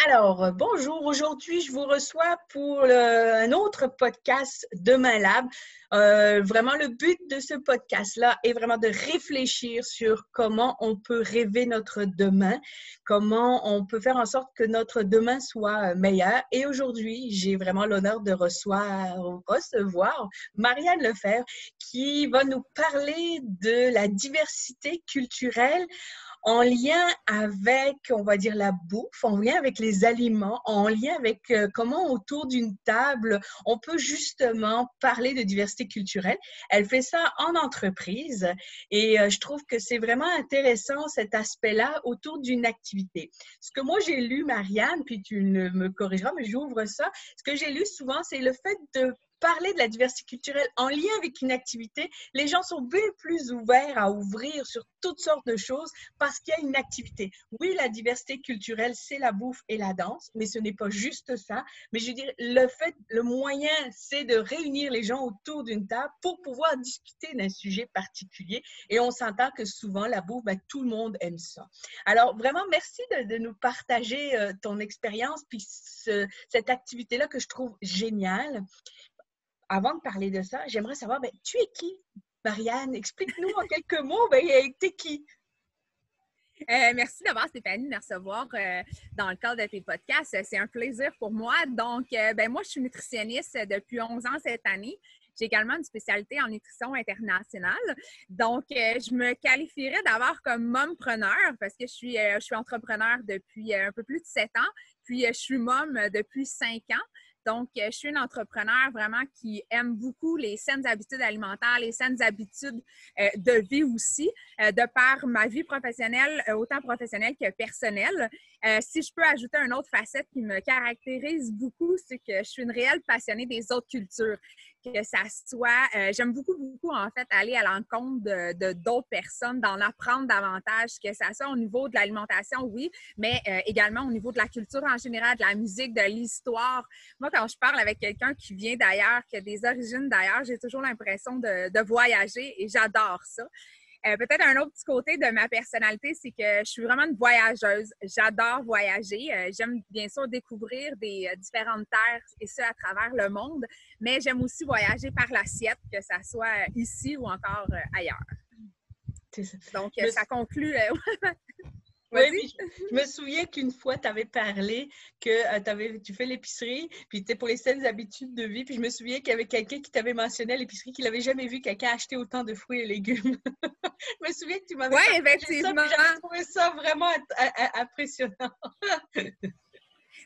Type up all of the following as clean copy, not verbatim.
Bonjour. Aujourd'hui, je vous reçois pour un autre podcast Demain Lab. Vraiment, le but de ce podcast-là est vraiment de réfléchir sur comment on peut rêver notre demain, comment on peut faire en sorte que notre demain soit meilleur. Et aujourd'hui, j'ai vraiment l'honneur de recevoir Marianne Lefebvre qui va nous parler de la diversité culturelle en lien avec, on va dire, la bouffe, en lien avec les aliments, en lien avec comment autour d'une table, on peut justement parler de diversité culturelle. Elle fait ça en entreprise et je trouve que c'est vraiment intéressant cet aspect-là autour d'une activité. Ce que moi j'ai lu, Marianne, puis tu me corrigeras, mais j'ouvre ça. Ce que j'ai lu souvent, c'est le fait de parler de la diversité culturelle en lien avec une activité. Les gens sont bien plus ouverts à ouvrir sur toutes sortes de choses parce qu'il y a une activité. Oui, la diversité culturelle, c'est la bouffe et la danse, mais ce n'est pas juste ça. Mais je veux dire, le moyen, c'est de réunir les gens autour d'une table pour pouvoir discuter d'un sujet particulier. Et on s'entend que souvent, la bouffe, tout le monde aime ça. Alors, vraiment, merci de nous partager ton expérience puis cette activité-là que je trouve géniale. Avant de parler de ça, j'aimerais savoir, tu es qui, Marianne? Explique-nous en quelques mots, t'es qui? Merci d'abord, Stéphanie, de me recevoir dans le cadre de tes podcasts. C'est un plaisir pour moi. Donc, moi, je suis nutritionniste depuis 11 ans cette année. J'ai également une spécialité en nutrition internationale. Donc, je me qualifierais d'abord comme mompreneur parce que je suis entrepreneur depuis un peu plus de 7 ans. Puis, je suis mom depuis 5 ans. Donc, je suis une entrepreneur vraiment qui aime beaucoup les saines habitudes alimentaires, les saines habitudes de vie aussi, de par ma vie professionnelle, autant professionnelle que personnelle. Si je peux ajouter une autre facette qui me caractérise beaucoup, c'est que je suis une réelle passionnée des autres cultures. Que ça soit, j'aime beaucoup, en fait, aller à l'encontre de d'autres personnes, d'en apprendre davantage, que ça soit au niveau de l'alimentation, oui, mais également au niveau de la culture en général, de la musique, de l'histoire. Moi, quand je parle avec quelqu'un qui vient d'ailleurs, qui a des origines d'ailleurs, j'ai toujours l'impression de voyager et j'adore ça. Peut-être un autre petit côté de ma personnalité, c'est que je suis vraiment une voyageuse. J'adore voyager. J'aime bien sûr découvrir des différentes terres et ça à travers le monde, mais j'aime aussi voyager par l'assiette, que ça soit ici ou encore ailleurs. Donc, ça conclut. Oui, puis je me souviens qu'une fois, tu avais parlé que tu fais l'épicerie, puis tu es pour les saines habitudes de vie. Puis je me souviens qu'il y avait quelqu'un qui t'avait mentionné à l'épicerie qu'il n'avait jamais vu quelqu'un acheter autant de fruits et légumes. Je me souviens que tu m'avais partagé effectivement. Ça, puis j'avais trouvé ça vraiment impressionnant.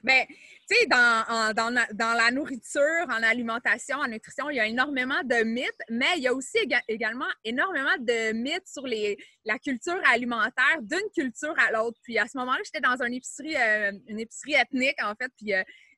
Bien, tu sais, dans la nourriture, en alimentation, en nutrition, il y a énormément de mythes, mais il y a aussi également énormément de mythes sur la culture alimentaire d'une culture à l'autre. Puis à ce moment-là, j'étais dans une épicerie ethnique, en fait, puis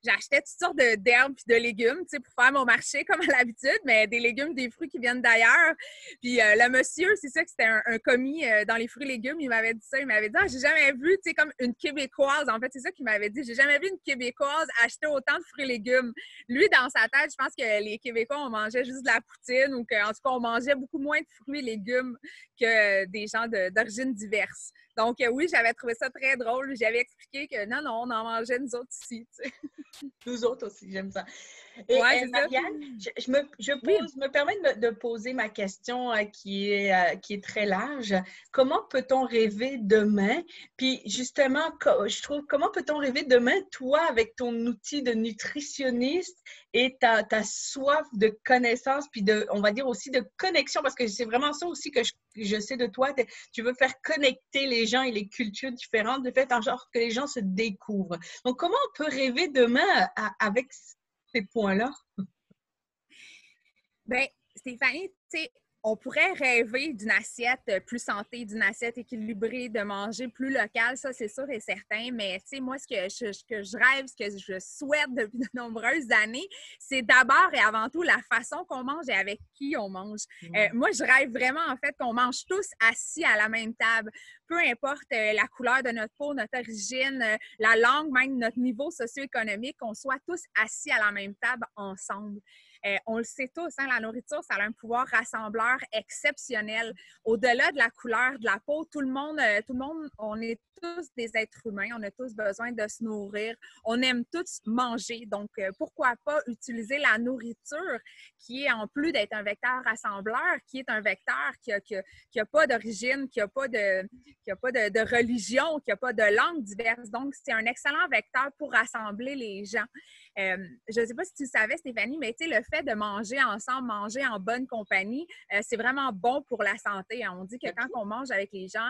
j'achetais toutes sortes d'herbes et de légumes, tu sais, pour faire mon marché comme à l'habitude, mais des légumes, des fruits qui viennent d'ailleurs. Puis le monsieur, c'est ça que c'était un commis dans les fruits et légumes, il m'avait dit ça, il m'avait dit « Ah, j'ai jamais vu, tu sais, comme une Québécoise. » En fait, c'est ça qu'il m'avait dit. « J'ai jamais vu une Québécoise acheter autant de fruits et légumes. » Lui, dans sa tête, je pense que les Québécois, on mangeait juste de la poutine ou qu'en tout cas, on mangeait beaucoup moins de fruits et légumes que des gens d'origine diverse. Donc, oui, j'avais trouvé ça très drôle. J'avais expliqué que non, on en mangeait nous autres ici. Tu sais. Nous autres aussi, j'aime ça. Et Marianne, je me permets de poser ma question qui est très large. Comment peut-on rêver demain? Puis justement, je trouve, comment peut-on rêver demain, toi, avec ton outil de nutritionniste et ta soif de connaissance, puis on va dire aussi de connexion, parce que c'est vraiment ça aussi que je sais de toi. Tu veux faire connecter les gens et les cultures différentes, de fait en sorte que les gens se découvrent. Donc, comment on peut rêver demain avec ces points-là? Bien, Stéphanie, tu sais, on pourrait rêver d'une assiette plus santé, d'une assiette équilibrée, de manger plus local, ça c'est sûr et certain, mais tu sais, moi, ce que je rêve, ce que je souhaite depuis de nombreuses années, c'est d'abord et avant tout la façon qu'on mange et avec qui on mange. Moi, je rêve vraiment, en fait, qu'on mange tous assis à la même table, peu importe la couleur de notre peau, notre origine, la langue, même notre niveau socio-économique, qu'on soit tous assis à la même table ensemble. On le sait tous, hein, la nourriture, ça a un pouvoir rassembleur exceptionnel. Au-delà de la couleur de la peau, tout le monde, on est tous des êtres humains, on a tous besoin de se nourrir, on aime tous manger. Donc, pourquoi pas utiliser la nourriture qui est, en plus d'être un vecteur rassembleur, qui est un vecteur qui a pas d'origine, qui a pas de religion, qui a pas de langue diverse. Donc, c'est un excellent vecteur pour rassembler les gens. Je ne sais pas si tu savais, Stéphanie, mais tu sais, le fait de manger ensemble, manger en bonne compagnie, c'est vraiment bon pour la santé. On dit que quand on mange avec les gens,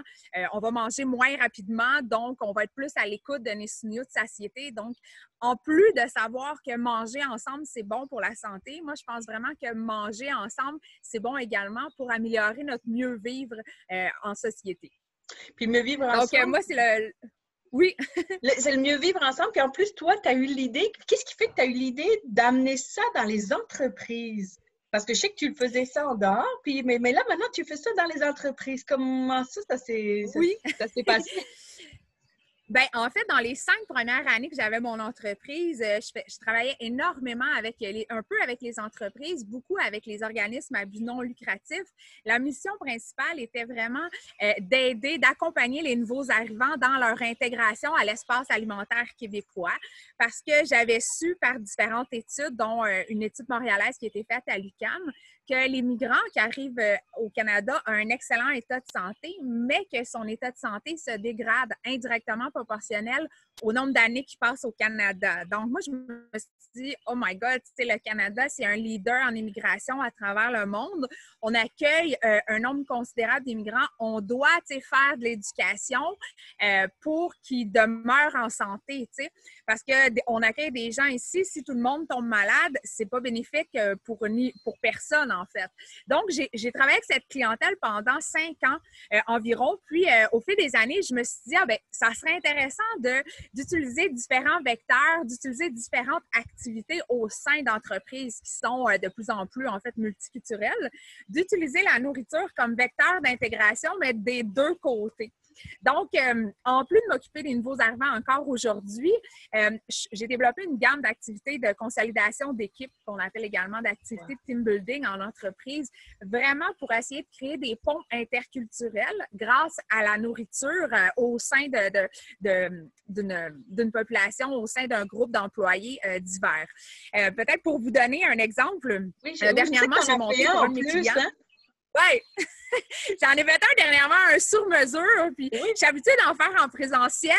on va manger moins rapidement, donc on va être plus à l'écoute de nos signaux de satiété. Donc, en plus de savoir que manger ensemble, c'est bon pour la santé, moi, je pense vraiment que manger ensemble, c'est bon également pour améliorer notre mieux vivre en société. Puis mieux vivre ensemble. Donc, moi, c'est le... Oui. C'est le mieux vivre ensemble. Puis en plus, toi, tu as eu l'idée. Qu'est-ce qui fait que tu as eu l'idée d'amener ça dans les entreprises? Parce que je sais que tu le faisais ça en dehors, puis, mais là, maintenant, tu fais ça dans les entreprises. Comment ça s'est passé? Bien, en fait, dans les 5 premières années que j'avais mon entreprise, je travaillais énormément un peu avec les entreprises, beaucoup avec les organismes à but non lucratif. La mission principale était vraiment d'aider, d'accompagner les nouveaux arrivants dans leur intégration à l'espace alimentaire québécois, parce que j'avais su par différentes études, dont une étude montréalaise qui a été faite à l'UQAM, que les migrants qui arrivent au Canada ont un excellent état de santé, mais que son état de santé se dégrade indirectement proportionnel au nombre d'années qu'ils passent au Canada. Donc, moi, je me suis dit, oh my God, tu sais, le Canada, c'est un leader en immigration à travers le monde. On accueille un nombre considérable d'immigrants. On doit, tu sais, faire de l'éducation pour qu'ils demeurent en santé, tu sais, parce qu'on accueille des gens ici. Si tout le monde tombe malade, c'est pas bénéfique pour personne, en fait. Donc, j'ai travaillé avec cette clientèle pendant 5 ans environ. Puis, au fil des années, je me suis dit, ça serait intéressant d'utiliser différents vecteurs, d'utiliser différentes activités au sein d'entreprises qui sont de plus en plus, en fait, multiculturelles, d'utiliser la nourriture comme vecteur d'intégration, mais des deux côtés. Donc, en plus de m'occuper des nouveaux arrivants encore aujourd'hui, j'ai développé une gamme d'activités de consolidation d'équipe qu'on appelle également d'activités de team building en entreprise, vraiment pour essayer de créer des ponts interculturels grâce à la nourriture au sein d'une population, au sein d'un groupe d'employés divers. Peut-être pour vous donner un exemple, dernièrement, j'ai monté pour un de mes clients. Hein? Oui, j'en ai fait un dernièrement, un sur-mesure, puis je suis habituée d'en faire en présentiel.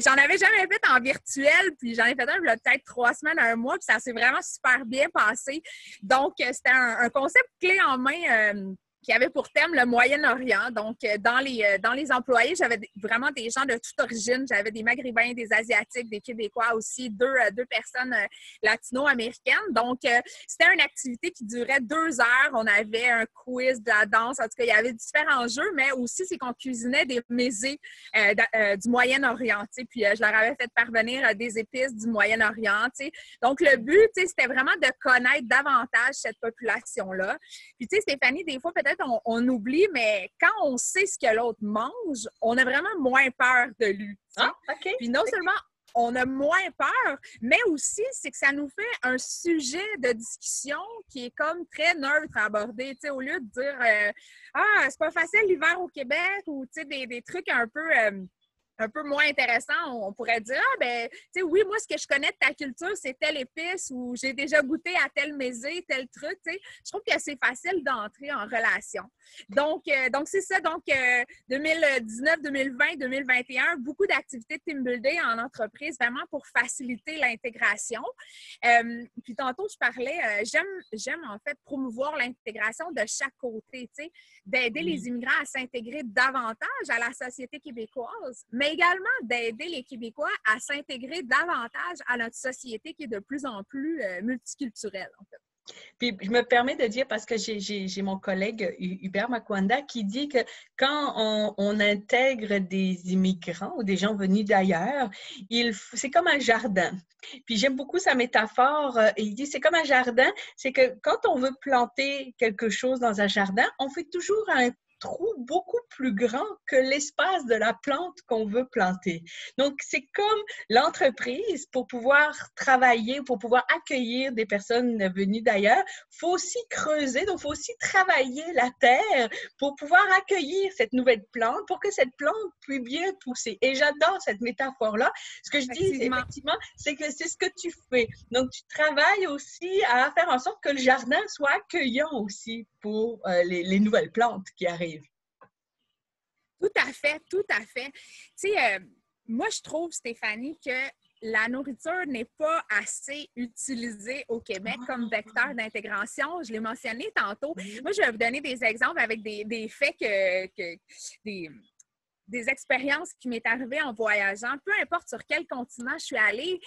J'en avais jamais fait en virtuel, puis j'en ai fait un il y a peut-être 3 semaines, 1 mois, puis ça s'est vraiment super bien passé. Donc, c'était un concept clé en main qui avait pour thème le Moyen-Orient. Donc, dans les employés, j'avais vraiment des gens de toute origine. J'avais des Maghrébins, des Asiatiques, des Québécois aussi, deux personnes latino-américaines. Donc, c'était une activité qui durait 2 heures. On avait un quiz, de la danse. En tout cas, il y avait différents jeux, mais aussi, c'est qu'on cuisinait des mésés du Moyen-Orient. Puis, je leur avais fait parvenir des épices du Moyen-Orient. Donc, le but, c'était vraiment de connaître davantage cette population-là. Puis, tu sais, Stéphanie, des fois, peut-être on oublie, mais quand on sait ce que l'autre mange, on a vraiment moins peur de lui. Okay. Puis non seulement on a moins peur, mais aussi, c'est que ça nous fait un sujet de discussion qui est comme très neutre à aborder. Tu sais, au lieu de dire c'est pas facile l'hiver au Québec ou tu sais, des trucs un peu moins intéressant, on pourrait dire tu sais, oui, moi, ce que je connais de ta culture, c'est telle épice ou j'ai déjà goûté à tel mésé, tel truc, tu sais. Je trouve que c'est facile d'entrer en relation. Donc c'est ça. Donc, 2019, 2020, 2021, beaucoup d'activités de team building en entreprise, vraiment pour faciliter l'intégration. Puis tantôt, je parlais, j'aime en fait promouvoir l'intégration de chaque côté, tu sais, d'aider les immigrants à s'intégrer davantage à la société québécoise, mais également d'aider les Québécois à s'intégrer davantage à notre société qui est de plus en plus multiculturelle, en fait. Puis, je me permets de dire, parce que j'ai mon collègue Hubert Makwanda qui dit que quand on intègre des immigrants ou des gens venus d'ailleurs, c'est comme un jardin. Puis, j'aime beaucoup sa métaphore. Il dit, c'est comme un jardin, c'est que quand on veut planter quelque chose dans un jardin, on fait toujours un trou beaucoup plus grand que l'espace de la plante qu'on veut planter. Donc, c'est comme l'entreprise, pour pouvoir travailler, pour pouvoir accueillir des personnes venues d'ailleurs, il faut aussi creuser, donc il faut aussi travailler la terre pour pouvoir accueillir cette nouvelle plante, pour que cette plante puisse bien pousser. Et j'adore cette métaphore-là. Ce que je dis, c'est effectivement, c'est que c'est ce que tu fais. Donc, tu travailles aussi à faire en sorte que le jardin soit accueillant aussi pour les nouvelles plantes qui arrivent. Tout à fait, tout à fait. Tu sais, moi, je trouve, Stéphanie, que la nourriture n'est pas assez utilisée au Québec comme vecteur d'intégration. Je l'ai mentionné tantôt. Moi, je vais vous donner des exemples avec des faits des expériences qui m'est arrivées en voyageant. Peu importe sur quel continent je suis allée,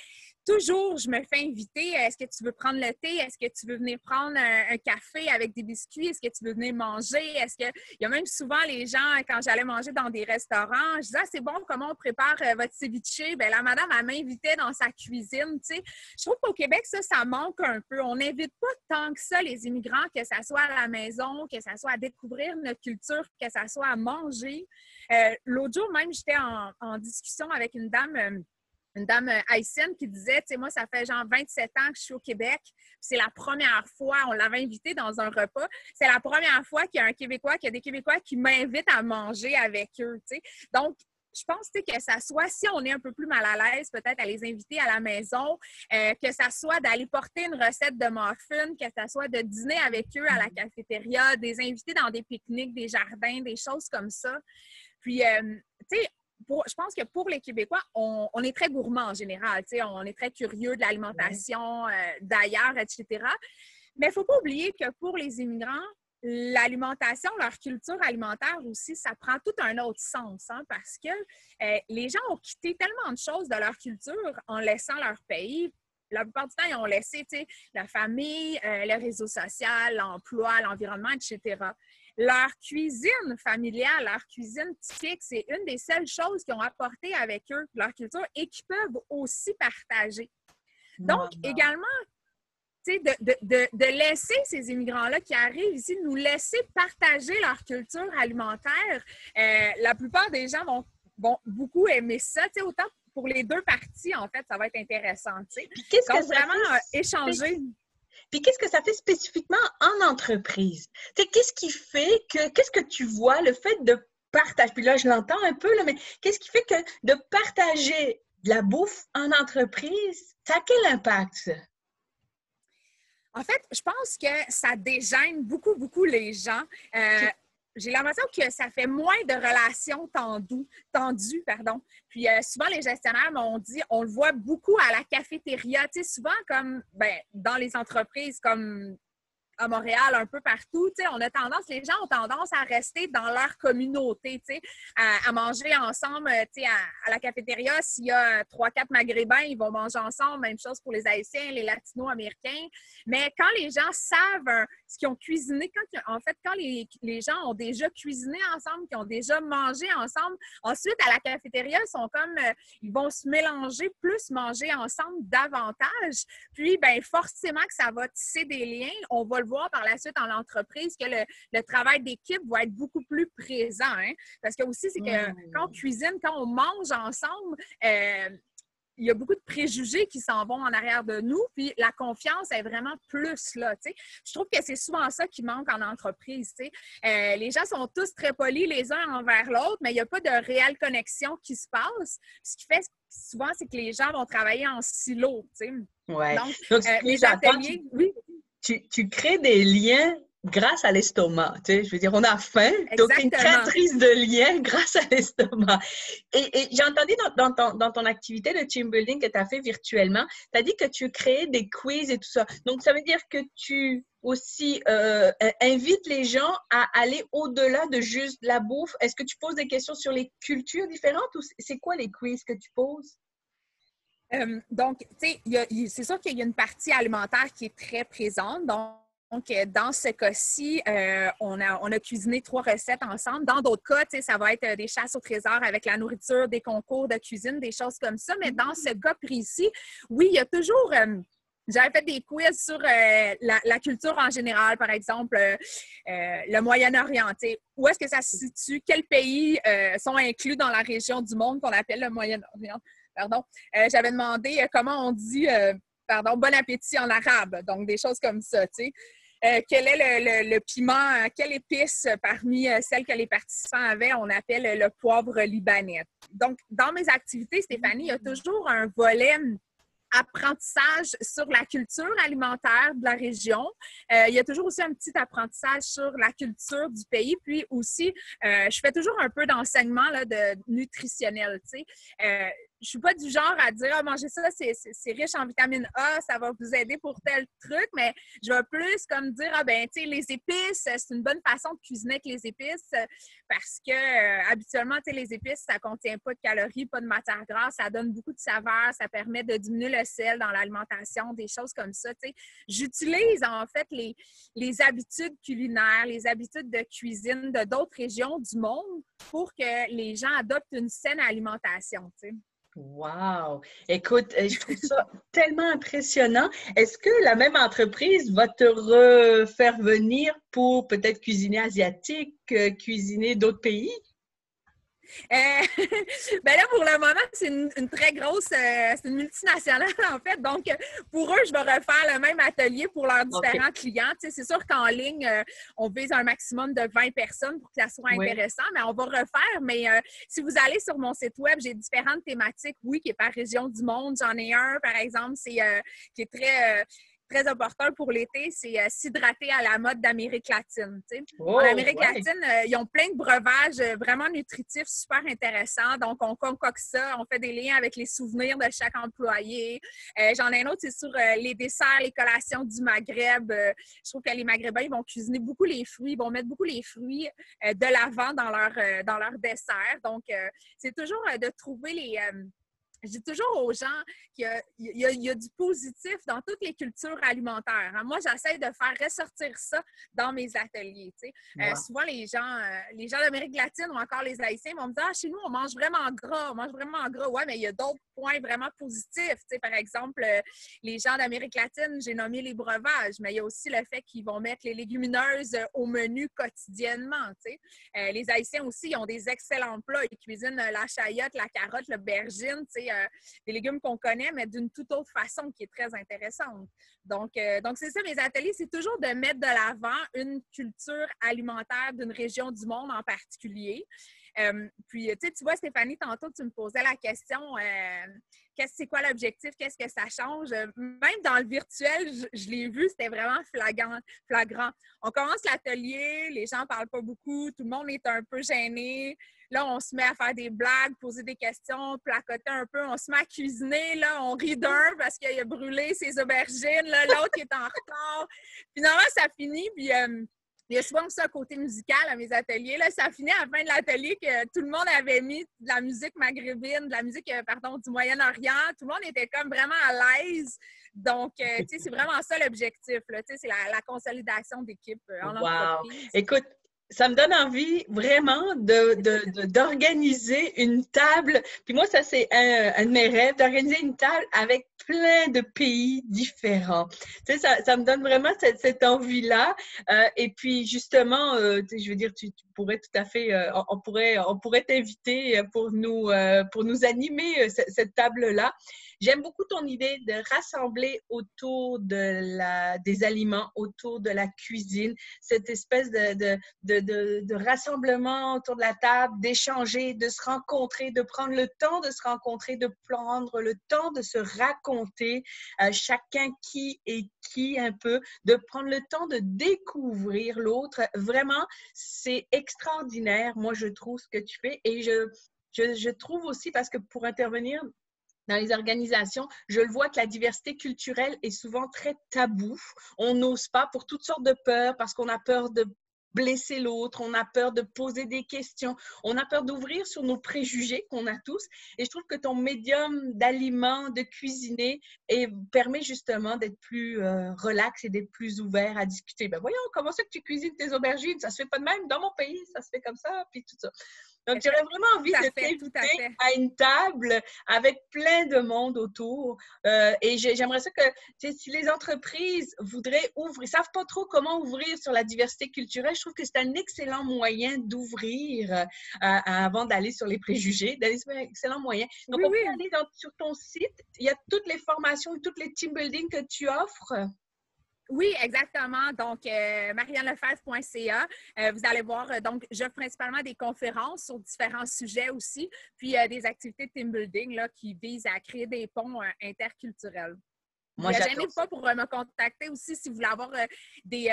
toujours, je me fais inviter. Est-ce que tu veux prendre le thé? Est-ce que tu veux venir prendre un café avec des biscuits? Est-ce que tu veux venir manger? Il y a même souvent les gens, quand j'allais manger dans des restaurants, je disais, c'est bon, comment on prépare votre ceviche? Bien, la madame, elle m'invitait dans sa cuisine, tu sais. Je trouve qu'au Québec, ça manque un peu. On n'invite pas tant que ça les immigrants, que ça soit à la maison, que ça soit à découvrir notre culture, que ça soit à manger. L'autre jour, même, j'étais en discussion avec une dame haïtienne qui disait, tu sais, moi, ça fait genre 27 ans que je suis au Québec. C'est la première fois, on l'avait invité dans un repas, c'est la première fois qu'il y a des Québécois qui m'invitent à manger avec eux, tu sais. Donc, je pense que ça soit, si on est un peu plus mal à l'aise, peut-être à les inviter à la maison, que ça soit d'aller porter une recette de muffins, que ça soit de dîner avec eux à la cafétéria, des invités dans des pique-niques, des jardins, des choses comme ça. Puis, tu sais, je pense que pour les Québécois, on est très gourmands en général. On est très curieux de l'alimentation d'ailleurs, etc. Mais il ne faut pas oublier que pour les immigrants, l'alimentation, leur culture alimentaire aussi, ça prend tout un autre sens, hein, parce que les gens ont quitté tellement de choses de leur culture en laissant leur pays. La plupart du temps, ils ont laissé la famille, le réseau social, l'emploi, l'environnement, etc. Leur cuisine familiale, leur cuisine typique, c'est une des seules choses qu'ils ont apporté avec eux, leur culture, et qu'ils peuvent aussi partager. Donc, également, de laisser ces immigrants-là qui arrivent ici, nous laisser partager leur culture alimentaire. La plupart des gens vont beaucoup aimer ça, autant pour les deux parties, en fait, ça va être intéressant. Puis qu'est-ce que donc, vraiment échanger. Puis qu'est-ce que ça fait spécifiquement en entreprise? Tu sais, qu'est-ce que tu vois, le fait de partager, puis là je l'entends un peu, là, mais qu'est-ce qui fait que de partager de la bouffe en entreprise, ça a quel impact, ça? En fait, je pense que ça dégêne beaucoup, beaucoup les gens. J'ai l'impression que ça fait moins de relations tendues. Puis souvent, les gestionnaires m'ont dit, on le voit beaucoup à la cafétéria, tu sais, souvent comme dans les entreprises comme à Montréal, un peu partout, tu sais, les gens ont tendance à rester dans leur communauté, tu sais, à manger ensemble, tu sais, à la cafétéria. S'il y a 3-4 Maghrébins, ils vont manger ensemble. Même chose pour les Haïtiens, les Latino-Américains. Mais quand les gens savent ce qu'ils ont cuisiné, quand les gens ont déjà cuisiné ensemble, qu'ils ont déjà mangé ensemble, ensuite, à la cafétéria, ils vont se mélanger, plus manger ensemble davantage. Puis, forcément que ça va tisser des liens. On va le voir par la suite en entreprise que le travail d'équipe va être beaucoup plus présent. Hein? Parce que aussi, c'est que quand on cuisine, quand on mange ensemble, il y a beaucoup de préjugés qui s'en vont en arrière de nous, puis la confiance est vraiment plus là. T'sais. Je trouve que c'est souvent ça qui manque en entreprise. Les gens sont tous très polis les uns envers l'autre, mais il n'y a pas de réelle connexion qui se passe. Ce qui fait souvent, c'est que les gens vont travailler en silo. Ouais. Donc les ateliers, oui. Tu crées des liens grâce à l'estomac, tu sais, je veux dire, on a faim, donc une créatrice de liens grâce à l'estomac. Et j'ai entendu dans ton activité de team building que tu as fait virtuellement, tu as dit que tu créais des quiz et tout ça. Donc, ça veut dire que tu aussi invites les gens à aller au-delà de juste la bouffe. Est-ce que tu poses des questions sur les cultures différentes ou c'est quoi les quiz que tu poses? Donc, tu sais, c'est sûr qu'il y a une partie alimentaire qui est très présente. Donc, dans ce cas-ci, on a cuisiné 3 recettes ensemble. Dans d'autres cas, tu sais, ça va être des chasses au trésor avec la nourriture, des concours de cuisine, des choses comme ça. Mais dans ce cas précis, oui, il y a toujours J'avais fait des quiz sur la culture en général, par exemple, le Moyen-Orient. Où est-ce que ça se situe? Quels pays sont inclus dans la région du monde qu'on appelle le Moyen-Orient? Pardon. J'avais demandé comment on dit bon appétit en arabe. Donc, des choses comme ça, tu sais. Quel est le piment, quelle épice parmi celles que les participants avaient, on appelle le poivre libanais. Donc, dans mes activités, Stéphanie, il y a toujours un volet apprentissage sur la culture alimentaire de la région. Il y a toujours aussi un petit apprentissage sur la culture du pays. Puis aussi, je fais toujours un peu d'enseignement là, de nutritionnel. Tu sais. Je suis pas du genre à dire manger ça, c'est riche en vitamine A, ça va vous aider pour tel truc, mais je vais plus comme dire tu sais, les épices, c'est une bonne façon de cuisiner avec les épices parce que habituellement, tu sais, les épices, ça contient pas de calories, pas de matière grasse, ça donne beaucoup de saveur, ça permet de diminuer le sel dans l'alimentation, des choses comme ça. Tu sais. J'utilise en fait les habitudes culinaires, les habitudes de cuisine de d'autres régions du monde pour que les gens adoptent une saine alimentation. Tu sais. Wow! Écoute, je trouve ça tellement impressionnant. Est-ce que la même entreprise va te refaire venir pour peut-être cuisiner asiatique, cuisiner d'autres pays? Ben là, pour le moment, c'est une très grosse, c'est une multinationale en fait. Donc, pour eux, je vais refaire le même atelier pour leurs différents clients. Tu sais, c'est sûr qu'en ligne, on vise un maximum de 20 personnes pour que ça soit intéressant, mais on va refaire. Mais si vous allez sur mon site web, j'ai différentes thématiques, oui, qui est par région du monde. J'en ai un, par exemple, c'est qui est très opportun pour l'été, c'est s'hydrater à la mode d'Amérique latine. Tu sais. En Amérique latine, ils ont plein de breuvages vraiment nutritifs, super intéressants. Donc, on concocte ça, on fait des liens avec les souvenirs de chaque employé. J'en ai un autre, c'est sur les desserts, les collations du Maghreb. Je trouve que les Maghrébins, ils vont cuisiner beaucoup les fruits, ils vont mettre beaucoup les fruits de l'avant dans leur dessert. Donc, c'est toujours de trouver les... Je dis toujours aux gens qu'il y a du positif dans toutes les cultures alimentaires. Hein. Moi, j'essaie de faire ressortir ça dans mes ateliers. Tu sais. Wow. Souvent, les gens d'Amérique latine ou encore les Haïtiens vont me dire chez nous, on mange vraiment gras, on mange vraiment gras. Ouais, mais il y a d'autres points vraiment positifs. Tu sais, par exemple, les gens d'Amérique latine, j'ai nommé les breuvages, mais il y a aussi le fait qu'ils vont mettre les légumineuses au menu quotidiennement. Tu sais. Les Haïtiens aussi, ils ont des excellents plats. Ils cuisinent la chayotte, la carotte, l'aubergine, tu sais, des légumes qu'on connaît, mais d'une toute autre façon qui est très intéressante. Donc c'est ça, mes ateliers, c'est toujours de mettre de l'avant une culture alimentaire d'une région du monde en particulier. Puis, tu vois, Stéphanie, tantôt, tu me posais la question, c'est quoi l'objectif? Qu'est-ce que ça change? Même dans le virtuel, je l'ai vu, c'était vraiment flagrant. On commence l'atelier, les gens ne parlent pas beaucoup, tout le monde est un peu gêné. Là, on se met à faire des blagues, poser des questions, placoter un peu. On se met à cuisiner. Là, on rit d'un parce qu'il a brûlé ses aubergines. Là, l'autre qui est en retard. Finalement, ça finit. Puis, il y a souvent aussi un côté musical à mes ateliers. Là, ça finit à la fin de l'atelier que tout le monde avait mis de la musique maghrébine, de la musique, du Moyen-Orient. Tout le monde était comme vraiment à l'aise. Donc, tu sais, c'est vraiment ça l'objectif. Là. Tu sais, c'est la consolidation d'équipe en entreprise. Écoute, ça me donne envie vraiment d'organiser une table. Puis moi, ça, c'est un de mes rêves, d'organiser une table avec plein de pays différents. Tu sais, ça me donne vraiment cette envie-là. Et puis, justement, je veux dire, tu pourrais tout à fait, on pourrait t'inviter pour nous animer cette table-là. J'aime beaucoup ton idée de rassembler autour des aliments, autour de la cuisine, cette espèce de rassemblement autour de la table, d'échanger, de se rencontrer, de prendre le temps de se rencontrer, de prendre le temps de se raconter chacun qui est qui un peu, de prendre le temps de découvrir l'autre. Vraiment, c'est extraordinaire, moi, je trouve ce que tu fais et je trouve aussi, parce que pour intervenir dans les organisations, je le vois que la diversité culturelle est souvent très taboue. On n'ose pas pour toutes sortes de peurs, parce qu'on a peur de blesser l'autre, on a peur de poser des questions, on a peur d'ouvrir sur nos préjugés qu'on a tous. Et je trouve que ton médium d'aliments, de cuisiner, permet justement d'être plus relax et d'être plus ouvert à discuter. Ben voyons, comment ça que tu cuisines tes aubergines? Ça se fait pas de même dans mon pays, ça se fait comme ça, puis tout ça. Donc, j'aurais vraiment envie de tout à t'inviter fait. à une table avec plein de monde autour. Et j'aimerais ça que, tu sais, si les entreprises voudraient ouvrir, savent pas trop comment ouvrir sur la diversité culturelle, je trouve que c'est un excellent moyen d'ouvrir avant d'aller sur les préjugés. C'est un excellent moyen. Donc, Oui, on peut oui. aller sur ton site. Il y a toutes les formations et toutes les team building que tu offres. Oui, exactement. Donc, mariannelefebvre.ca. Vous allez voir, donc, j'offre principalement des conférences sur différents sujets aussi, puis des activités de team building là, qui visent à créer des ponts interculturels. Moi, j'adore Gênez-vous ça. pas pour me contacter aussi si vous voulez avoir des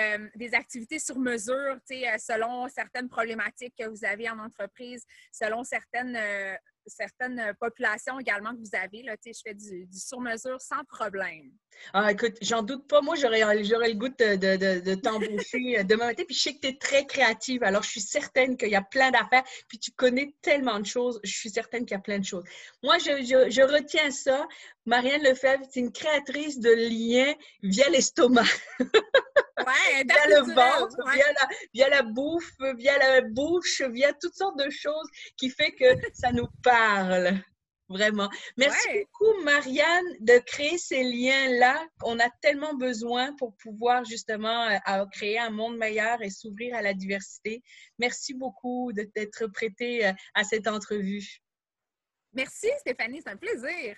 activités sur mesure, selon certaines problématiques que vous avez en entreprise, selon certaines populations également que vous avez. Là, je fais du sur-mesure sans problème. Ah, écoute, j'en doute pas. Moi, j'aurais le goût de t'embaucher demain matin. Puis je sais que tu es très créative. Alors, je suis certaine qu'il y a plein d'affaires. Puis tu connais tellement de choses. Je suis certaine qu'il y a plein de choses. Moi, je retiens ça. Marianne Lefebvre, c'est une créatrice de liens via l'estomac, Ouais, via le interculturel. ventre, Ouais. via la bouffe, via la bouche, via toutes sortes de choses qui fait que ça nous parle. Vraiment. Merci Ouais. beaucoup, Marianne, de créer ces liens-là. On a tellement besoin pour pouvoir justement créer un monde meilleur et s'ouvrir à la diversité. Merci beaucoup de t'être prêtée à cette entrevue. Merci, Stéphanie, c'est un plaisir.